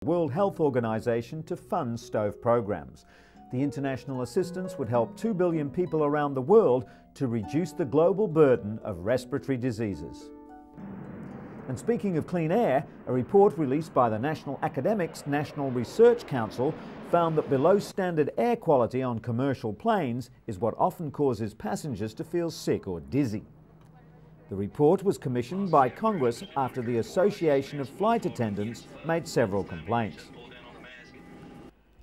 World Health Organization to fund stove programs. The international assistance would help 2 billion people around the world to reduce the global burden of respiratory diseases. And speaking of clean air, a report released by the National Academics National Research Council found that below standard air quality on commercial planes is what often causes passengers to feel sick or dizzy. The report was commissioned by Congress after the Association of Flight Attendants made several complaints.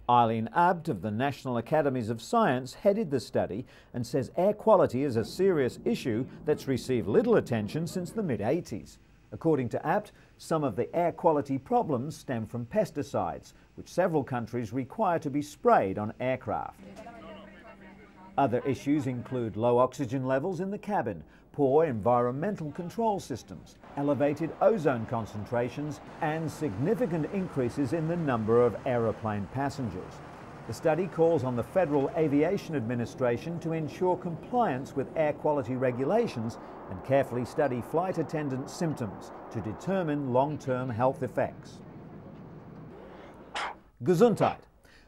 Eileen Abt of the National Academies of Science headed the study and says air quality is a serious issue that's received little attention since the mid-80s. According to Abt, some of the air quality problems stem from pesticides, which several countries require to be sprayed on aircraft. Other issues include low oxygen levels in the cabin, poor environmental control systems, elevated ozone concentrations, and significant increases in the number of aeroplane passengers. The study calls on the Federal Aviation Administration to ensure compliance with air quality regulations and carefully study flight attendant symptoms to determine long-term health effects. Gesundheit.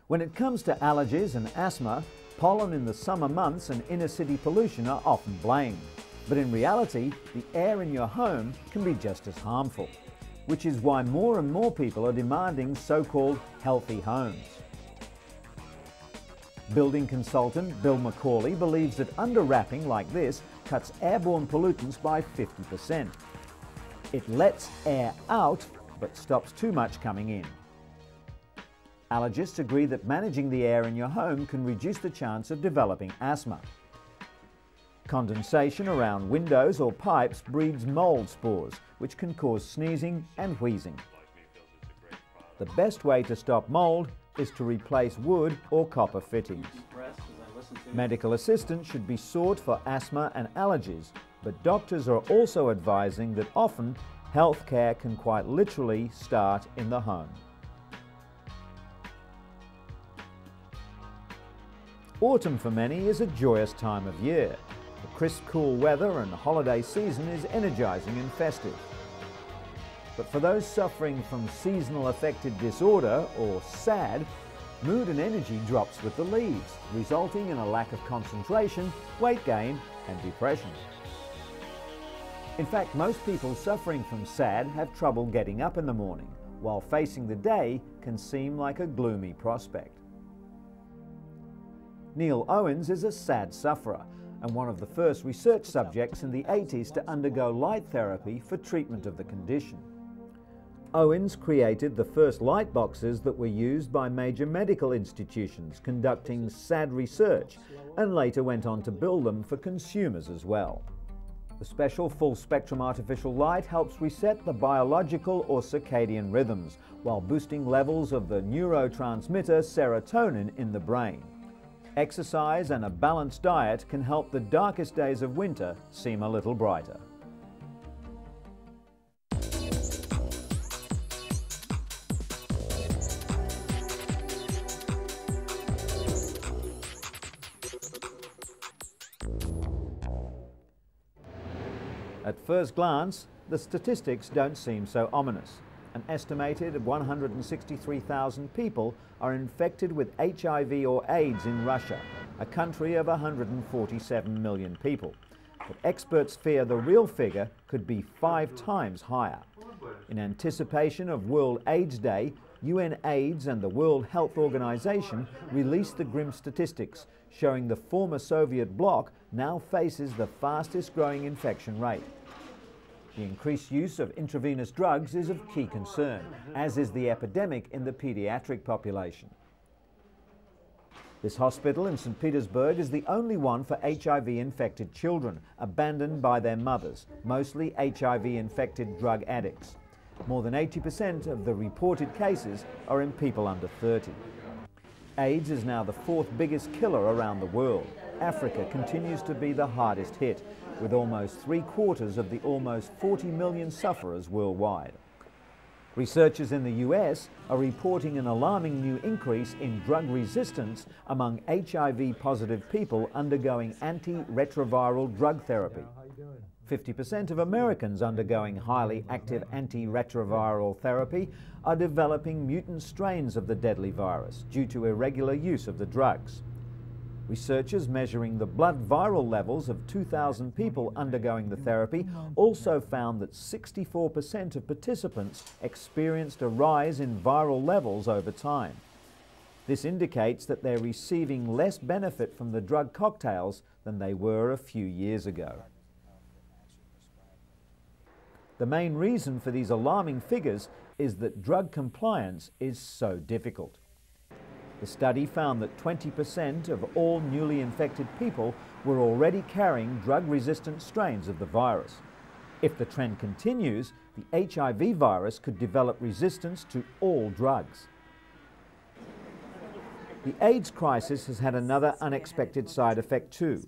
When it comes to allergies and asthma, pollen in the summer months and inner-city pollution are often blamed. But in reality, the air in your home can be just as harmful, which is why more and more people are demanding so-called healthy homes. Building consultant Bill McCauley believes that under-wrapping like this cuts airborne pollutants by 50%. It lets air out, but stops too much coming in. Allergists agree that managing the air in your home can reduce the chance of developing asthma. Condensation around windows or pipes breeds mold spores, which can cause sneezing and wheezing. The best way to stop mold is to replace wood or copper fittings. Medical assistance should be sought for asthma and allergies, but doctors are also advising that often health care can quite literally start in the home. Autumn for many is a joyous time of year. The crisp, cool weather and holiday season is energizing and festive. But for those suffering from seasonal affective disorder, or SAD, mood and energy drops with the leaves, resulting in a lack of concentration, weight gain and depression. In fact, most people suffering from SAD have trouble getting up in the morning, while facing the day can seem like a gloomy prospect. Neil Owens is a SAD sufferer and one of the first research subjects in the 80s to undergo light therapy for treatment of the condition. Owens created the first light boxes that were used by major medical institutions conducting SAD research, and later went on to build them for consumers as well. The special full-spectrum artificial light helps reset the biological or circadian rhythms while boosting levels of the neurotransmitter serotonin in the brain. Exercise and a balanced diet can help the darkest days of winter seem a little brighter. At first glance, the statistics don't seem so ominous. An estimated 163,000 people are infected with HIV or AIDS in Russia, a country of 147 million people. But experts fear the real figure could be 5 times higher. In anticipation of World AIDS Day, UN AIDS and the World Health Organization released the grim statistics, showing the former Soviet bloc now faces the fastest growing infection rate. The increased use of intravenous drugs is of key concern, as is the epidemic in the pediatric population. This hospital in St. Petersburg is the only one for HIV-infected children, abandoned by their mothers, mostly HIV-infected drug addicts. More than 80% of the reported cases are in people under 30. AIDS is now the 4th biggest killer around the world. Africa continues to be the hardest hit, with almost 3/4 of the almost 40 million sufferers worldwide. Researchers in the US are reporting an alarming new increase in drug resistance among HIV-positive people undergoing antiretroviral drug therapy. 50% of Americans undergoing highly active antiretroviral therapy are developing mutant strains of the deadly virus due to irregular use of the drugs. Researchers measuring the blood viral levels of 2,000 people undergoing the therapy also found that 64% of participants experienced a rise in viral levels over time. This indicates that they're receiving less benefit from the drug cocktails than they were a few years ago. The main reason for these alarming figures is that drug compliance is so difficult. The study found that 20% of all newly infected people were already carrying drug-resistant strains of the virus. If the trend continues, the HIV virus could develop resistance to all drugs. The AIDS crisis has had another unexpected side effect too.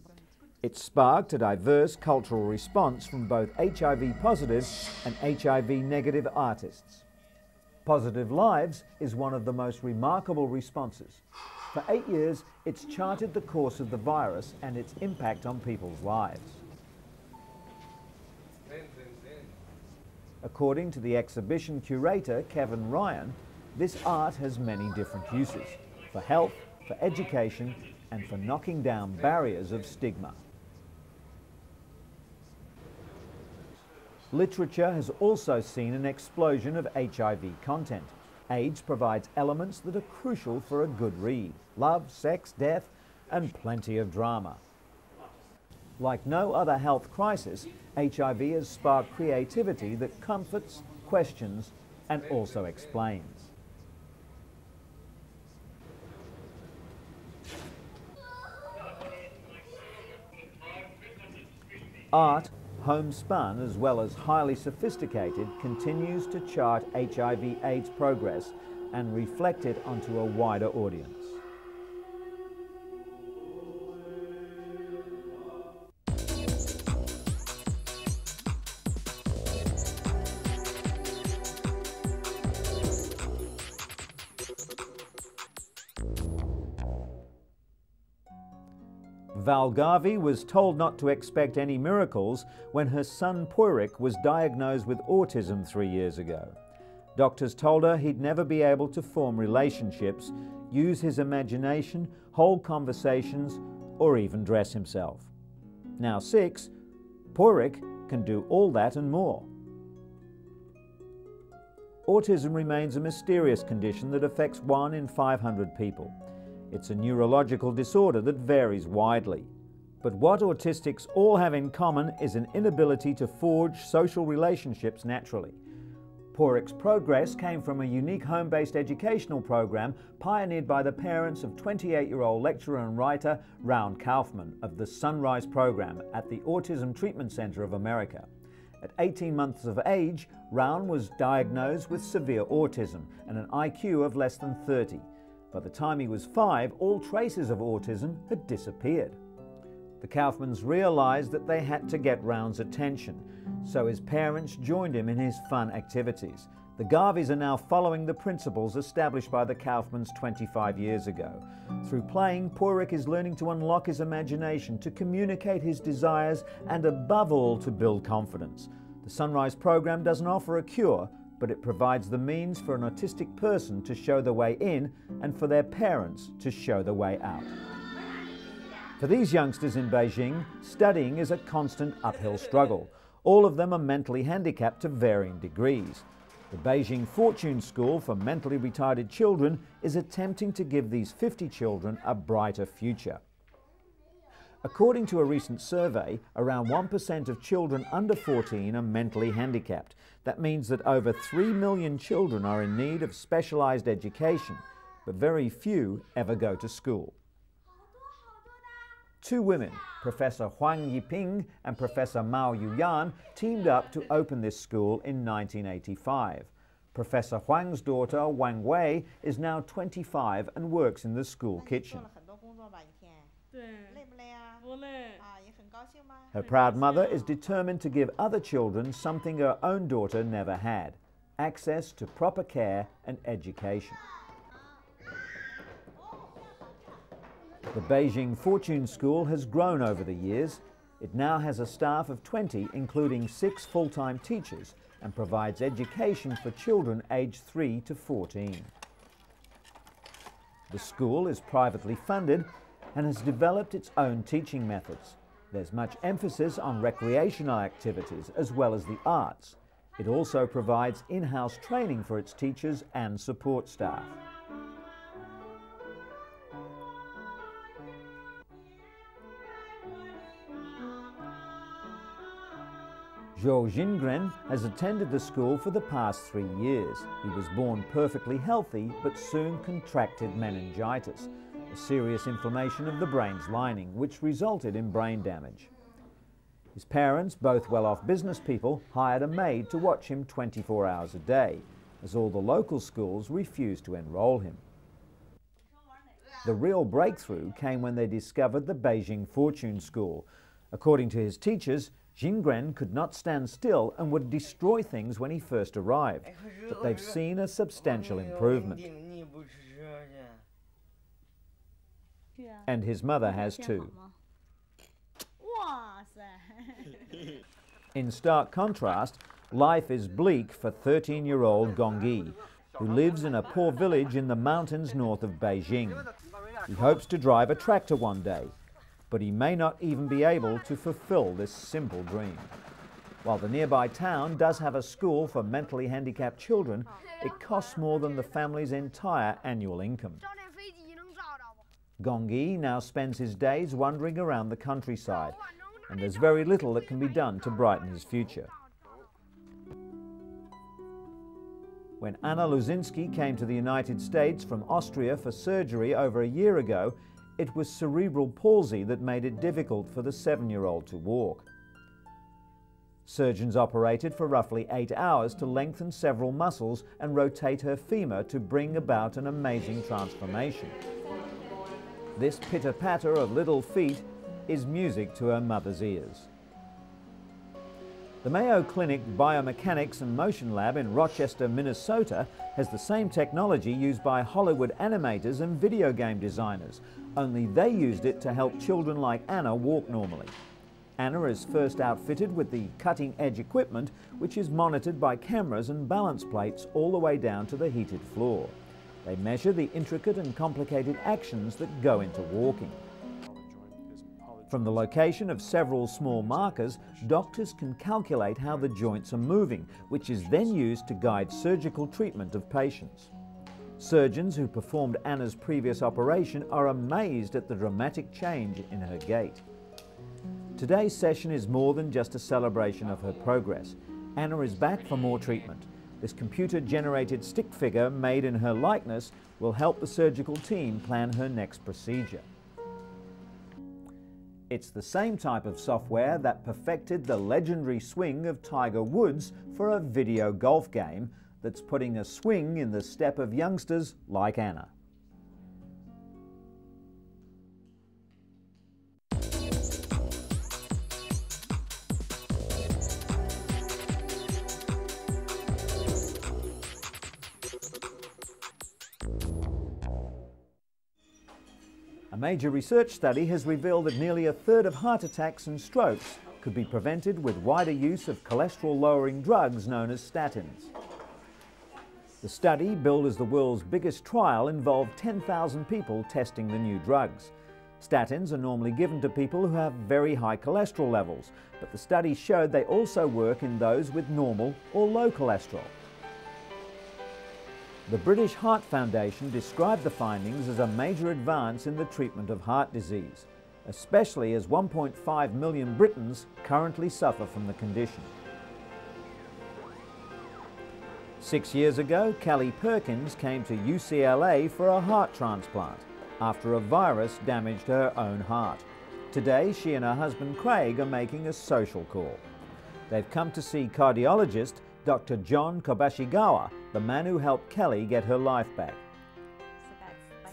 It sparked a diverse cultural response from both HIV-positive and HIV-negative artists. Positive Lives is one of the most remarkable responses. For 8 years, it's charted the course of the virus and its impact on people's lives. According to the exhibition curator, Kevin Ryan, this art has many different uses: for health, for education, and for knocking down barriers of stigma. Literature has also seen an explosion of HIV content. AIDS provides elements that are crucial for a good read: love, sex, death, and plenty of drama. Like no other health crisis, HIV has sparked creativity that comforts, questions, and also explains. Art, homespun as well as highly sophisticated, continues to chart HIV/AIDS progress and reflect it onto a wider audience. Val Garvey was told not to expect any miracles when her son Poirik was diagnosed with autism 3 years ago. Doctors told her he'd never be able to form relationships, use his imagination, hold conversations, or even dress himself. Now 6, Poirik can do all that and more. Autism remains a mysterious condition that affects 1 in 500 people. It's a neurological disorder that varies widely. But what autistics all have in common is an inability to forge social relationships naturally. Poirik's progress came from a unique home-based educational program pioneered by the parents of 28-year-old lecturer and writer Raun Kaufman of the Sunrise program at the Autism Treatment Center of America. At 18 months of age, Raun was diagnosed with severe autism and an IQ of less than 30. By the time he was 5, all traces of autism had disappeared. The Kaufmans realized that they had to get Raun's attention, so his parents joined him in his fun activities. The Garveys are now following the principles established by the Kaufmans 25 years ago. Through playing, Poirik is learning to unlock his imagination, to communicate his desires, and above all, to build confidence. The Sunrise program doesn't offer a cure, but it provides the means for an autistic person to show the way in and for their parents to show the way out. For these youngsters in Beijing, studying is a constant uphill struggle. All of them are mentally handicapped to varying degrees. The Beijing Fortune School for Mentally Retarded Children is attempting to give these 50 children a brighter future. According to a recent survey, around 1% of children under 14 are mentally handicapped. That means that over 3 million children are in need of specialized education, but very few ever go to school. 2 women, Professor Huang Yiping and Professor Mao Yuyan, teamed up to open this school in 1985. Professor Huang's daughter, Wang Wei, is now 25 and works in the school kitchen. Her proud mother is determined to give other children something her own daughter never had: access to proper care and education. The Beijing Fortune School has grown over the years. It now has a staff of 20, including 6 full-time teachers, and provides education for children aged 3 to 14. The school is privately funded and has developed its own teaching methods. There's much emphasis on recreational activities as well as the arts. It also provides in-house training for its teachers and support staff. Zhou Jingren has attended the school for the past 3 years. He was born perfectly healthy but soon contracted meningitis, a serious inflammation of the brain's lining which resulted in brain damage. His parents, both well-off business people, hired a maid to watch him 24 hours a day, as all the local schools refused to enroll him. The real breakthrough came when they discovered the Beijing Fortune School. According to his teachers, Jingren could not stand still and would destroy things when he first arrived, but they've seen a substantial improvement. And his mother has too. In stark contrast, life is bleak for 13-year-old Gongyi, who lives in a poor village in the mountains north of Beijing. He hopes to drive a tractor one day, but he may not even be able to fulfill this simple dream. While the nearby town does have a school for mentally handicapped children, it costs more than the family's entire annual income. Gongyi now spends his days wandering around the countryside, and there's very little that can be done to brighten his future. When Anna Luzinski came to the United States from Austria for surgery over a year ago, it was cerebral palsy that made it difficult for the 7-year-old to walk. Surgeons operated for roughly 8 hours to lengthen several muscles and rotate her femur to bring about an amazing transformation. This pitter-patter of little feet is music to her mother's ears. The Mayo Clinic Biomechanics and Motion Lab in Rochester, Minnesota has the same technology used by Hollywood animators and video game designers, only they used it to help children like Anna walk normally. Anna is first outfitted with the cutting-edge equipment, which is monitored by cameras and balance plates all the way down to the heated floor. They measure the intricate and complicated actions that go into walking. From the location of several small markers, doctors can calculate how the joints are moving, which is then used to guide surgical treatment of patients. Surgeons who performed Anna's previous operation are amazed at the dramatic change in her gait. Today's session is more than just a celebration of her progress. Anna is back for more treatment. This computer-generated stick figure made in her likeness will help the surgical team plan her next procedure. It's the same type of software that perfected the legendary swing of Tiger Woods for a video golf game that's putting a swing in the step of youngsters like Anna. A major research study has revealed that nearly a third of heart attacks and strokes could be prevented with wider use of cholesterol-lowering drugs known as statins. The study, billed as the world's biggest trial, involved 10,000 people testing the new drugs. Statins are normally given to people who have very high cholesterol levels, but the study showed they also work in those with normal or low cholesterol. The British Heart Foundation described the findings as a major advance in the treatment of heart disease, especially as 1.5 million Britons currently suffer from the condition. 6 years ago, Kelly Perkins came to UCLA for a heart transplant after a virus damaged her own heart. Today, she and her husband Craig are making a social call. They've come to see cardiologist Dr. John Kobashigawa, the man who helped Kelly get her life back.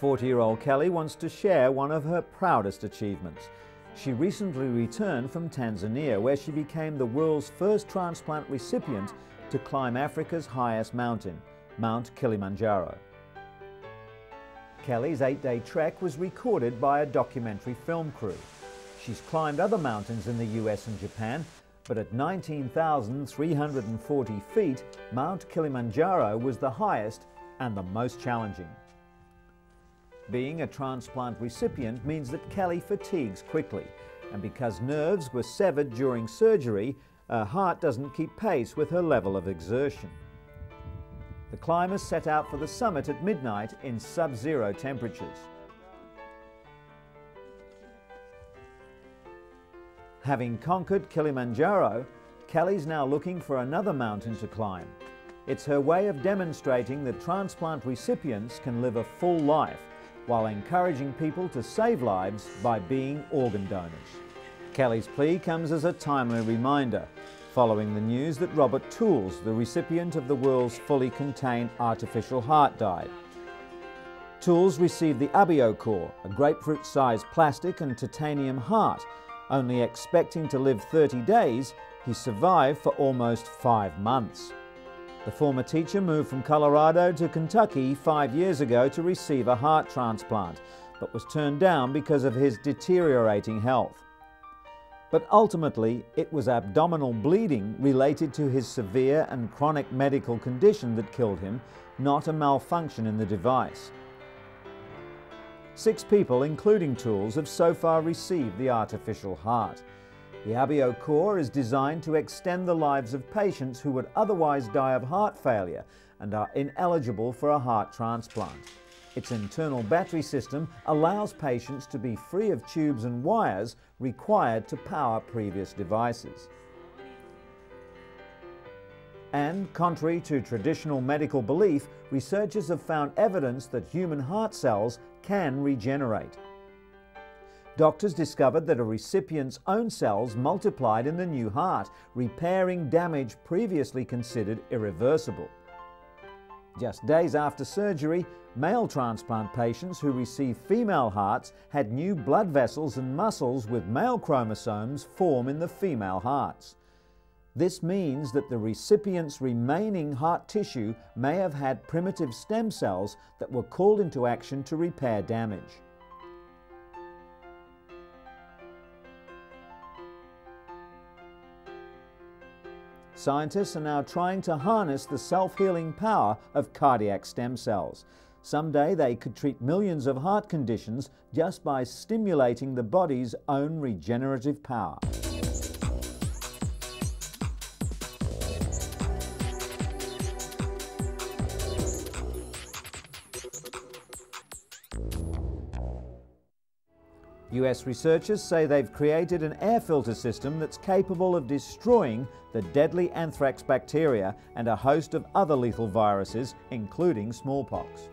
40-year-old Kelly wants to share one of her proudest achievements. She recently returned from Tanzania, where she became the world's first transplant recipient to climb Africa's highest mountain, Mount Kilimanjaro. Kelly's 8-day trek was recorded by a documentary film crew. She's climbed other mountains in the US and Japan, but at 19,340 feet, Mount Kilimanjaro was the highest and the most challenging. Being a transplant recipient means that Kelly fatigues quickly, and because nerves were severed during surgery, her heart doesn't keep pace with her level of exertion. The climbers set out for the summit at midnight in sub-zero temperatures. Having conquered Kilimanjaro, Kelly's now looking for another mountain to climb. It's her way of demonstrating that transplant recipients can live a full life while encouraging people to save lives by being organ donors. Kelly's plea comes as a timely reminder, following the news that Robert Tools, the recipient of the world's fully contained artificial heart, died. Tools received the EP04, a grapefruit-sized plastic and titanium heart. Only expecting to live 30 days, he survived for almost 5 months. The former teacher moved from Colorado to Kentucky 5 years ago to receive a heart transplant, but was turned down because of his deteriorating health. But ultimately, it was abdominal bleeding related to his severe and chronic medical condition that killed him, not a malfunction in the device. 6 people, including Tools, have so far received the artificial heart. The EP04 is designed to extend the lives of patients who would otherwise die of heart failure and are ineligible for a heart transplant. Its internal battery system allows patients to be free of tubes and wires required to power previous devices. And, contrary to traditional medical belief, researchers have found evidence that human heart cells can regenerate. Doctors discovered that a recipient's own cells multiplied in the new heart, repairing damage previously considered irreversible. Just days after surgery, male transplant patients who received female hearts had new blood vessels and muscles with male chromosomes form in the female hearts. This means that the recipient's remaining heart tissue may have had primitive stem cells that were called into action to repair damage. Scientists are now trying to harness the self-healing power of cardiac stem cells. Someday they could treat millions of heart conditions just by stimulating the body's own regenerative power. US researchers say they've created an air filter system that's capable of destroying the deadly anthrax bacteria and a host of other lethal viruses, including smallpox.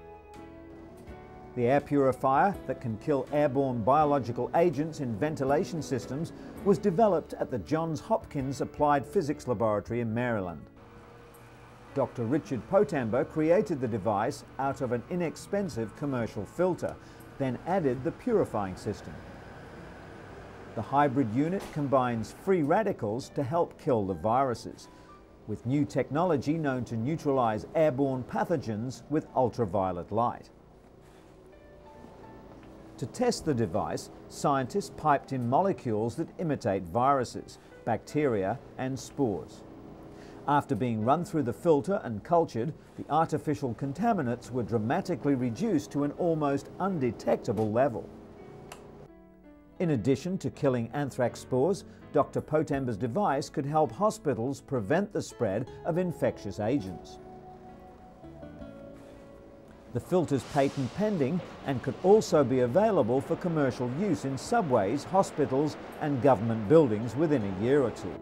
The air purifier that can kill airborne biological agents in ventilation systems was developed at the Johns Hopkins Applied Physics Laboratory in Maryland. Dr. Richard Potamber created the device out of an inexpensive commercial filter, then added the purifying system. The hybrid unit combines free radicals to help kill the viruses, with new technology known to neutralize airborne pathogens with ultraviolet light. To test the device, scientists piped in molecules that imitate viruses, bacteria, and spores. After being run through the filter and cultured, the artificial contaminants were dramatically reduced to an almost undetectable level. In addition to killing anthrax spores, Dr. Potamber's device could help hospitals prevent the spread of infectious agents. The filter's patent pending and could also be available for commercial use in subways, hospitals, and government buildings within a year or 2.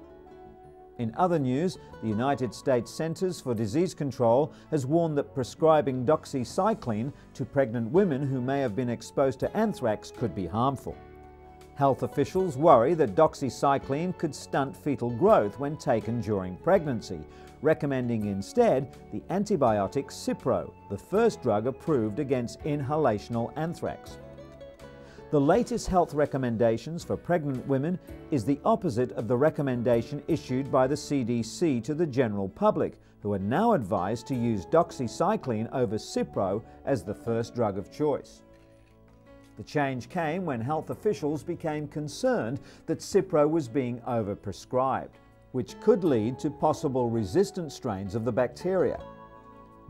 In other news, the United States Centers for Disease Control has warned that prescribing doxycycline to pregnant women who may have been exposed to anthrax could be harmful. Health officials worry that doxycycline could stunt fetal growth when taken during pregnancy, recommending instead the antibiotic Cipro, the first drug approved against inhalational anthrax. The latest health recommendations for pregnant women is the opposite of the recommendation issued by the CDC to the general public, who are now advised to use doxycycline over Cipro as the first drug of choice. The change came when health officials became concerned that Cipro was being overprescribed, which could lead to possible resistant strains of the bacteria.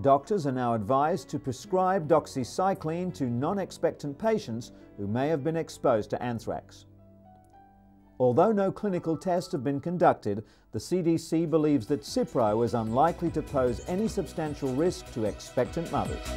Doctors are now advised to prescribe doxycycline to non-expectant patients who may have been exposed to anthrax. Although no clinical tests have been conducted, the CDC believes that Cipro is unlikely to pose any substantial risk to expectant mothers.